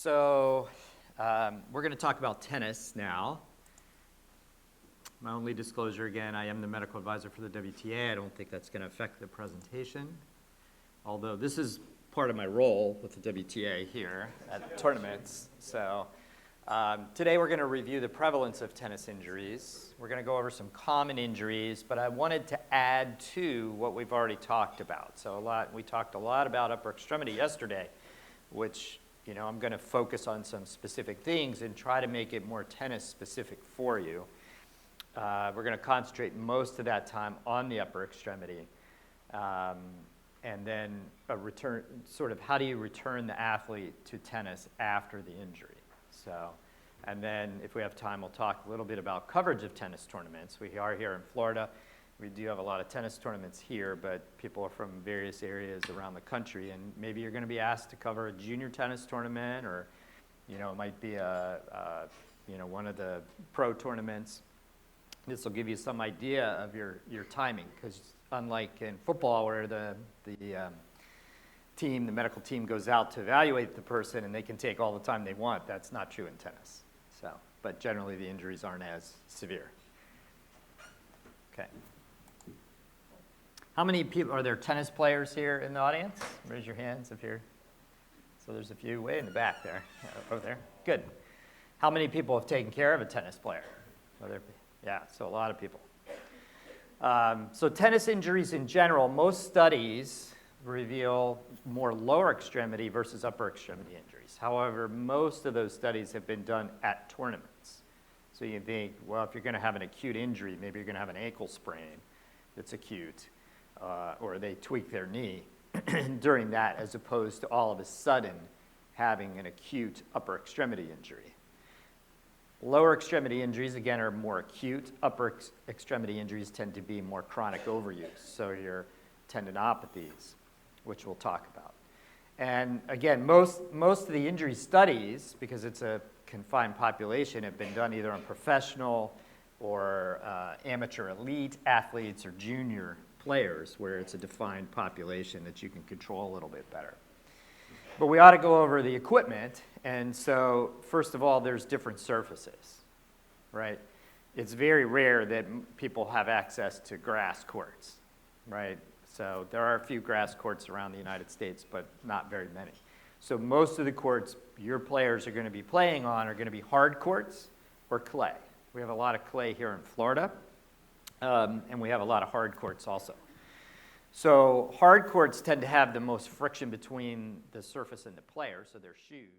So we're going to talk about tennis now. My only disclosure again, I am the medical advisor for the WTA. I don't think that's going to affect the presentation, although this is part of my role with the WTA here at tournaments. So today we're going to review the prevalence of tennis injuries. We're going to go over some common injuries, but I wanted to add to what we've already talked about. So we talked a lot about upper extremity yesterday, which I'm going to focus on some specific things and try to make it more tennis specific for you. We're going to concentrate most of that time on the upper extremity. And then how do you return the athlete to tennis after the injury? And then if we have time, we'll talk a little bit about coverage of tennis tournaments. We are here in Florida. We do have a lot of tennis tournaments here, but people are from various areas around the country, and maybe you're going to be asked to cover a junior tennis tournament, or it might be one of the pro tournaments. This will give you some idea of your timing, because unlike in football where the medical team goes out to evaluate the person and they can take all the time they want, that's not true in tennis. But generally the injuries aren't as severe. Okay. How many people, are there tennis players here in the audience? Raise your hands if you're, so there's a few way in the back there, over there. Good. How many people have taken care of a tennis player? Yeah, so a lot of people. So tennis injuries in general, most studies reveal more lower extremity versus upper extremity injuries. However, most of those studies have been done at tournaments. So you think, well, if you're going to have an acute injury, maybe you're going to have an ankle sprain that's acute, or they tweak their knee during that, as opposed to all of a sudden having an acute upper extremity injury. Lower extremity injuries, again, are more acute. Upper extremity injuries tend to be more chronic overuse, so your tendinopathies, which we'll talk about. And again, most of the injury studies, because it's a confined population, have been done either on professional or amateur elite athletes or junior players, where it's a defined population that you can control a little bit better. But we ought to go over the equipment, and so first of all, there's different surfaces, right? It's very rare that people have access to grass courts, right? So there are a few grass courts around the United States, but not very many. So most of the courts your players are going to be playing on are going to be hard courts or clay. We have a lot of clay here in Florida, and we have a lot of hard courts also. So hard courts tend to have the most friction between the surface and the player, so their shoes.